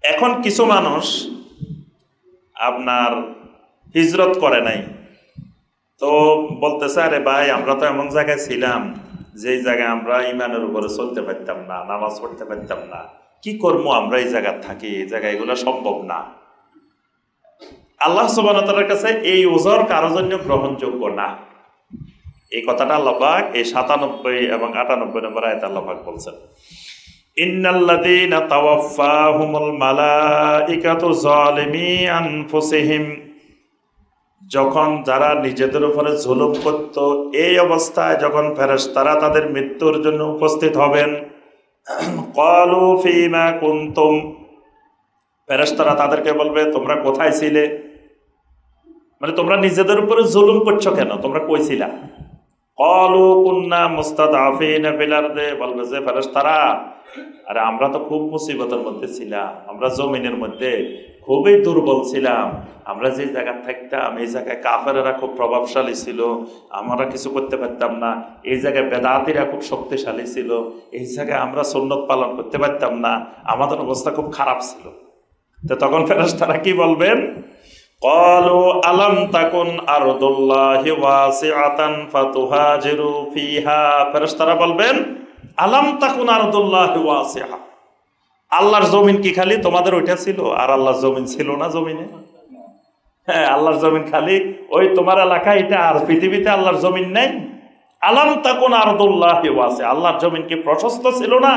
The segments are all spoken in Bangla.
এখন কিছু মানুষ আপনার হিজরত করে নাই, তো বলতেছে আরে ভাই আমরা তো এমন জায়গায় ছিলাম যেই জায়গায় আমরা ইমানের উপরে চলতে পারতাম না, নামাজ পড়তে পারতাম না, কি করবো আমরা এই জায়গায় থাকি, এই জায়গায় এগুলো সম্ভব না। আল্লাহ সুবহানাহু ওয়া তাআলার কাছে এই ওজর কারো জন্য গ্রহণযোগ্য না। এই কথাটা আল্লাহ পাক এই 97 এবং 98 নম্বর আয়াতে আল্লাহ পাক বলছেন, ইন্নাল্লাযীনা তাওয়াফফাহুমুল মালাইকাতু যালিমি আনফুসিহিম, যখন যারা নিজেদের উপরে জুলুম করত এই অবস্থায় যখন ফেরেশতারা তাদের মৃত্যুর জন্য উপস্থিত হবেন, ক্বালু ফীমা কুনতুম, ফেরেশতারা তাদেরকে বলবে তোমরা কোথায় ছিলে, মানে তোমরা নিজেদের উপরে জুলুম করছো কেন, তোমরা কই ছিলা? ক্বালু কুন্না মুস্তাদআফিনা ফিল আরদি, বলবে যে ফেরেশতারা আরে আমরা তো খুব মুসিবতের মধ্যে ছিলাম, আমরা জমিনের মধ্যে খুবই দুর্বল ছিলাম, আমরা যে জায়গায় থাকতাম এই জায়গায় কাফেরেরা খুব প্রভাবশালী ছিল, আমরা কিছু করতে পারতাম না, এই জায়গায় বেদাতীরা খুব শক্তিশালী ছিল, এই জায়গায় আমরা সুন্নত পালন করতে পারতাম না, আমাদের অবস্থা খুব খারাপ ছিল। তো তখন ফেরেশতারা কি বলবেন? ক্বালু আলাম তাকুন আরদুল্লাহি ওয়াসিআতান ফাতুহাজিরু ফিহা, ফেরেশতারা বলবেন আলাম তাকুন আরদুল্লাহি ওয়াসিআ, আল্লাহর জমিন কি খালি তোমাদের ওইটা ছিল আর আল্লাহর জমিন ছিল না জমিনে? হ্যাঁ, আল্লাহর জমিন খালি ওই তোমার এলাকা এটা, আর পৃথিবীতে আল্লাহর জমিন নেই? আলাম তাকুন আরদুল্লাহি ওয়াসিআ, আল্লাহর জমিন কি প্রশস্ত ছিল না?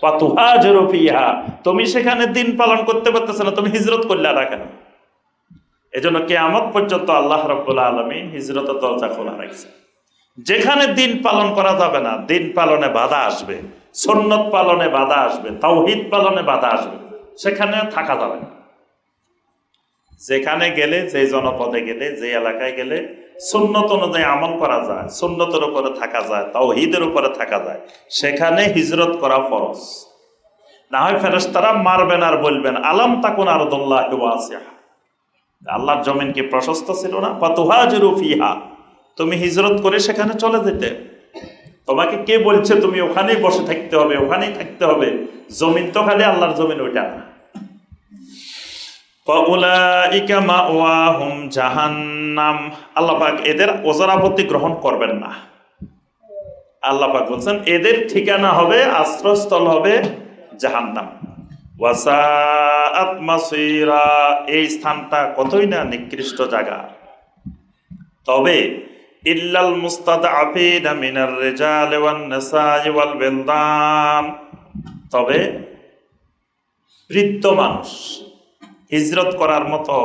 ফাতুহাজিরু ফিহা, তুমি সেখানে দিন পালন করতে পারতেছ না, তুমি হিজরত করলে না কেন? এজন্য কিয়ামত পর্যন্ত আল্লাহ রাব্বুল আলামিন হিজরতের দরজা খোলা রাখছে। যেখানে দিন পালন করা যাবে না, দিন পালনে বাধা আসবে, সুন্নত পালনে বাধা আসবে, তাওহীদ পালনে বাধা আসবে, সেখানে থাকা যাবে না। যেখানে গেলে, যে জনপদে গেলে, যে এলাকায় গেলে সুন্নত অনুযায়ী আমল করা যায়, সুন্নতের উপরে থাকা যায়, তাওহীদের উপরে থাকা যায়, সেখানে হিজরত করা ফরজ। না হয় ফেরেশতারা মারবেন আর বলবেন আলাম তাকুন আরদুল্লাহি ওয়াসিআ, আল্লাহর জমিন কি প্রশস্ত ছিল না? ফাতুহাজিরু ফিহা, তুমি হিজরত করে সেখানে চলে যেতে। তোমাকে কে বলছে তুমি ওখানেই বসে থাকতে হবে, ওখানেই থাকতে হবে? জমিন তো খালি আল্লাহর জমিন, ওইটা না। ফাউলাইকা মাওয়াহুম জাহান্নাম, আল্লাহ পাক এদের ওজর আপত্তি গ্রহণ করবেন না। আল্লাহ পাক বলছেন এদের ঠিকানা হবে, আশ্রয়স্থল হবে জাহান্নাম। ওয়াসাআত মাসীরা, এই স্থানটা কতই না নিকৃষ্ট জায়গা। তবে ইল্লাল মুস্তাদআফিনা মিনার রিজাল ওয়ান নিসাই ওয়াল বিলদান, তবে বৃদ্ধ মানুষ হিজরত করার মতো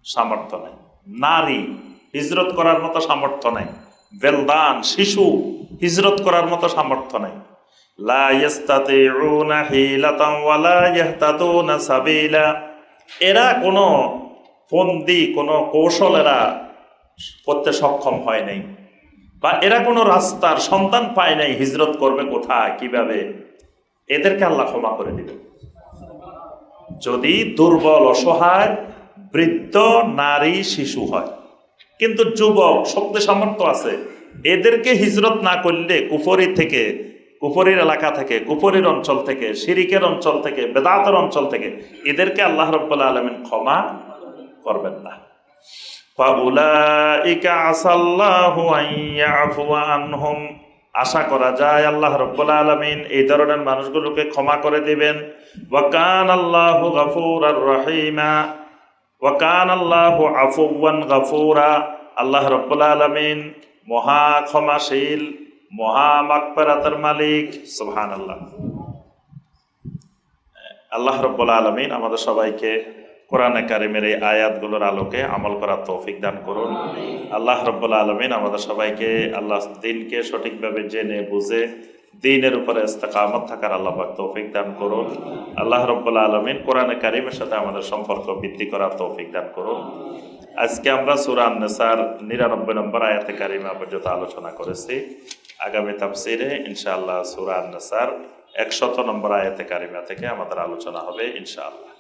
সামর্থ্য নেই, নারী হিজরত করার মতো সামর্থ্য নেই, বেলদান শিশু হিজরত করার মতো সামর্থ্য নেই। লা ইস্তাতিউনা হিলাতান ওয়ালা ইয়াহতাদুনা সাবিলা, এরা কোনো ফন্দি, কোনো কৌশল এরা করতে সক্ষম হয় নাই, বা এরা কোনো রাস্তার সন্ধান পায় নাই, হিজরত করবে কোথায়, কিভাবে। এদেরকে আল্লাহ ক্ষমা করে দিবে। যদি দুর্বল, অসহায়, বৃদ্ধ, নারী, শিশু হয়, কিন্তু যুবক, শক্তি সামর্থ্য আছে, এদেরকে হিজরত না করলে কুফরি থেকে, কুফরির এলাকা থেকে, কুফরির অঞ্চল থেকে, শিরিকের অঞ্চল থেকে, বেদাতের অঞ্চল থেকে এদেরকে আল্লাহ রাব্বুল আলামিন ক্ষমা করবেন না। ফাউলাইকা আসাল্লাহু আন ইয়াফুয়া আনহুম, আশা করা যায় আল্লাহ রাব্বুল আলামিন এই ধরনের মানুষগুলোকে ক্ষমা করে দিবেন। ওয়া কানাল্লাহু গফুরার রহিমা, ওয়া কানাল্লাহু আফুওয়ান গফুরা, আল্লাহ রাব্বুল আলামিন মহা ক্ষমাশীল, মহা মাগফিরাতের মালিক। সুবহানাল্লাহ। আল্লাহ রাব্বুল আলামিন আমাদের সবাইকে কোরআনে কারিমের এই আয়াতগুলোর আলোকে আমল করার তৌফিক দান করুন। আল্লাহ রাব্বুল আলামিন আমাদের সবাইকে আল্লাহ দিনকে সঠিকভাবে জেনে বুঝে দ্বীনের উপরে ইস্তেকামত থাকার আল্লাহ পাক তৌফিক দান করুন। আল্লাহ রাব্বুল আলামিন কোরআনে কারিমের সাথে আমাদের সম্পর্ক বৃদ্ধি করার তৌফিক দান করুন। আজকে আমরা সূরা আন-নিসার 99 নম্বর আয়াতে কারিমা পর্যন্ত আলোচনা করেছি। আগামী তাফসীরে ইনশাআল্লাহ সূরা আন-নিসার 100 নম্বর আয়াতে কারিমা থেকে আমাদের আলোচনা হবে ইনশাআল্লাহ।